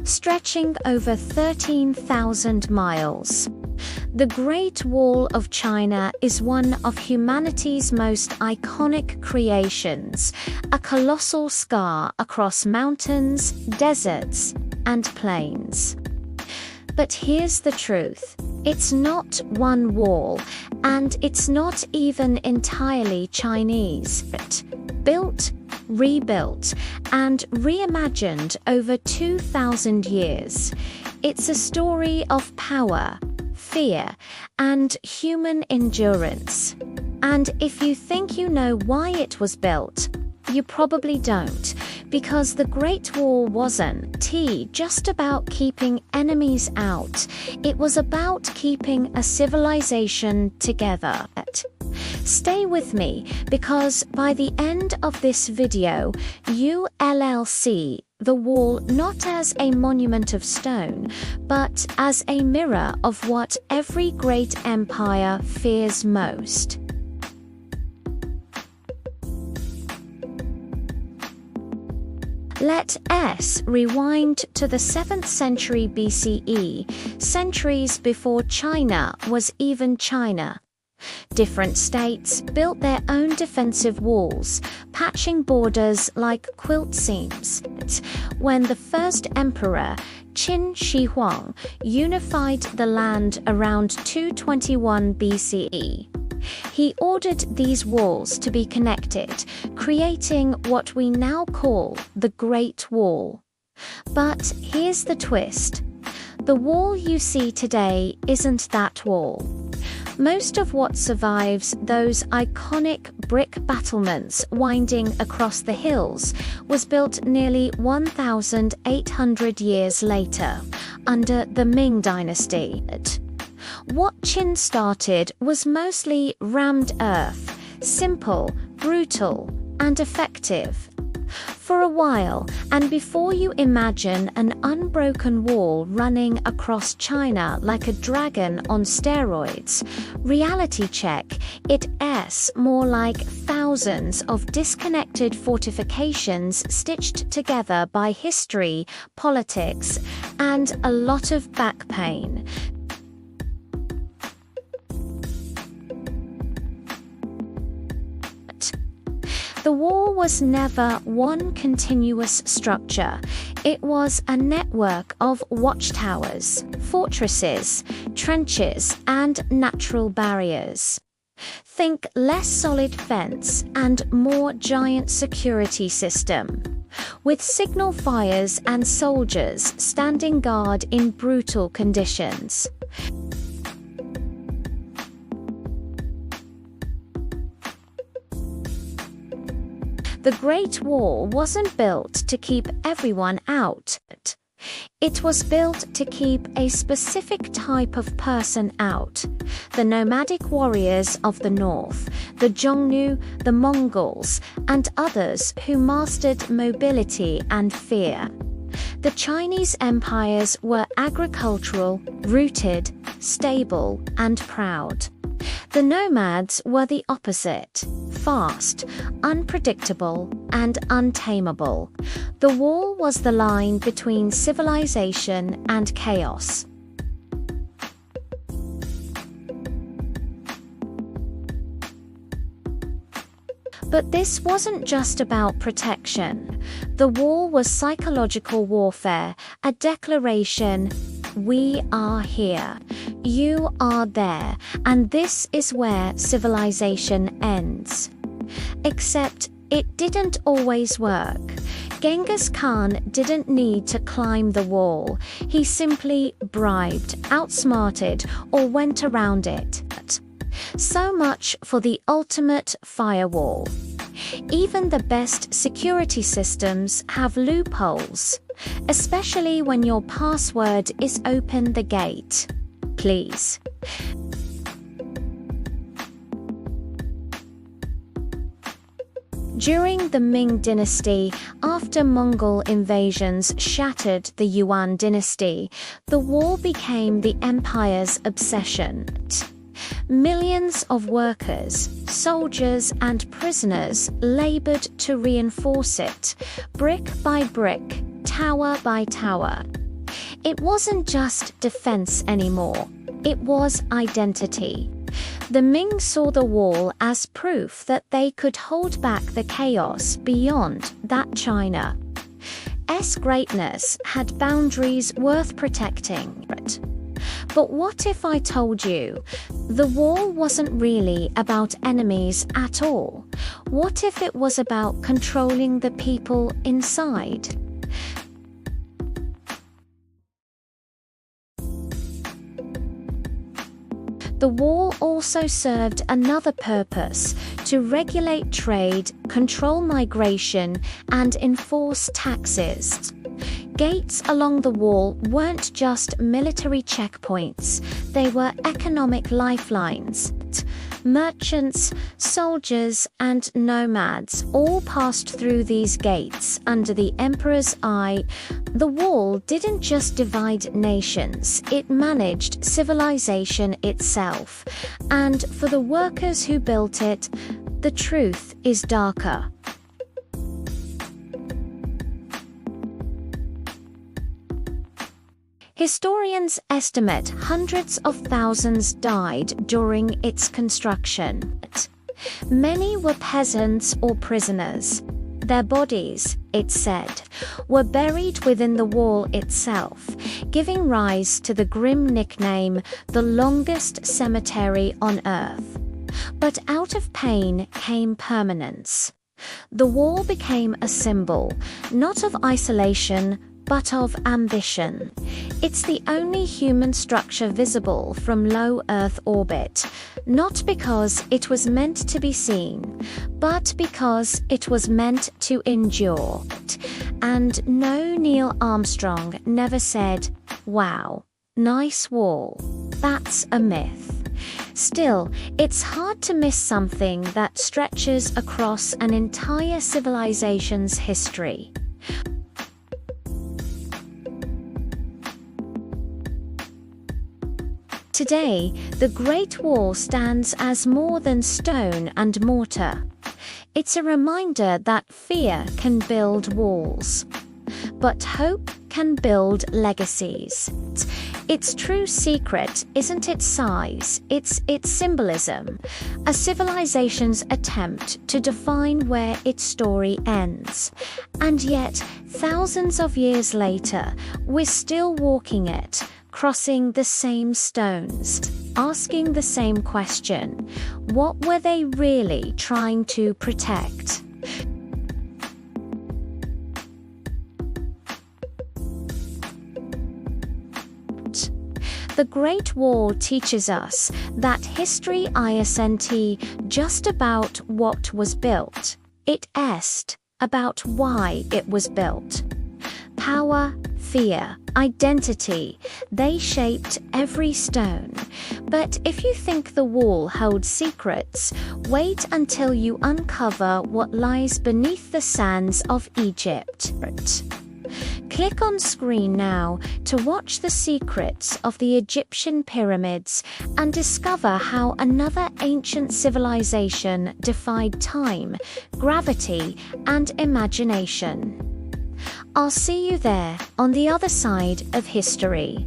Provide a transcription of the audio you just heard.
stretching over 13,000 miles. The Great Wall of China is one of humanity's most iconic creations, a colossal scar across mountains, deserts, and plains. But here's the truth. It's not one wall, and it's not even entirely Chinese. Built, rebuilt, and reimagined over 2,000 years. It's a story of power, fear, and human endurance. And if you think you know why it was built, you probably don't, because the Great Wall wasn't just about keeping enemies out. It was about keeping a civilization together. Stay with me, because by the end of this video, you'll see the wall not as a monument of stone, but as a mirror of what every great empire fears most. Let us rewind to the 7th century BCE, centuries before China was even China. Different states built their own defensive walls, patching borders like quilt seams. When the first emperor, Qin Shi Huang, unified the land around 221 BCE, he ordered these walls to be connected, creating what we now call the Great Wall. But here's the twist. The wall you see today isn't that wall. Most of what survives those iconic brick battlements winding across the hills was built nearly 1,800 years later, under the Ming Dynasty. What Qin started was mostly rammed earth, simple, brutal, and effective. For a while, and before you imagine an unbroken wall running across China like a dragon on steroids, reality check, it's more like thousands of disconnected fortifications stitched together by history, politics, and a lot of back pain. The wall was never one continuous structure. It was a network of watchtowers, fortresses, trenches, and natural barriers. Think less solid fence and more giant security system, with signal fires and soldiers standing guard in brutal conditions. The Great Wall wasn't built to keep everyone out. It was built to keep a specific type of person out. The nomadic warriors of the north, the Xiongnu, the Mongols, and others who mastered mobility and fear. The Chinese empires were agricultural, rooted, stable, and proud. The nomads were the opposite, fast, unpredictable, and untamable. The wall was the line between civilization and chaos. But this wasn't just about protection. The wall was psychological warfare, a declaration: we are here, you are there, and this is where civilization ends. Except it didn't always work. Genghis Khan didn't need to climb the wall. He simply bribed, outsmarted, or went around it. So much for the ultimate firewall. Even the best security systems have loopholes, especially when your password is "open the gate, please." During the Ming Dynasty, after Mongol invasions shattered the Yuan dynasty, the wall became the empire's obsession. Millions of workers, soldiers, and prisoners labored to reinforce it, brick by brick, tower by tower. It wasn't just defense anymore, it was identity. The Ming saw the wall as proof that they could hold back the chaos beyond that China's greatness had boundaries worth protecting. But what if I told you the wall wasn't really about enemies at all? What if it was about controlling the people inside? The wall also served another purpose: to regulate trade, control migration, and enforce taxes. Gates along the wall weren't just military checkpoints, they were economic lifelines. Merchants, soldiers, and nomads all passed through these gates under the emperor's eye. The wall didn't just divide nations, it managed civilization itself. And for the workers who built it, the truth is darker. Historians estimate hundreds of thousands died during its construction. Many were peasants or prisoners. Their bodies, it's said, were buried within the wall itself, giving rise to the grim nickname, the longest cemetery on earth. But out of pain came permanence. The wall became a symbol, not of isolation, but of ambition. It's the only human structure visible from low Earth orbit, not because it was meant to be seen, but because it was meant to endure. And no, Neil Armstrong never said, "Wow, nice wall." That's a myth. Still, it's hard to miss something that stretches across an entire civilization's history. Today, the Great Wall stands as more than stone and mortar. It's a reminder that fear can build walls, but hope can build legacies. Its true secret isn't its size, it's its symbolism, a civilization's attempt to define where its story ends. And yet, thousands of years later, we're still walking it, crossing the same stones, asking the same question: what were they really trying to protect? The Great Wall teaches us that history isn't just about what was built, it's about why it was built. Power, fear, identity, they shaped every stone. But if you think the wall holds secrets, wait until you uncover what lies beneath the sands of Egypt. Click on screen now to watch the secrets of the Egyptian pyramids and discover how another ancient civilization defied time, gravity, and imagination. I'll see you there, on the other side of history.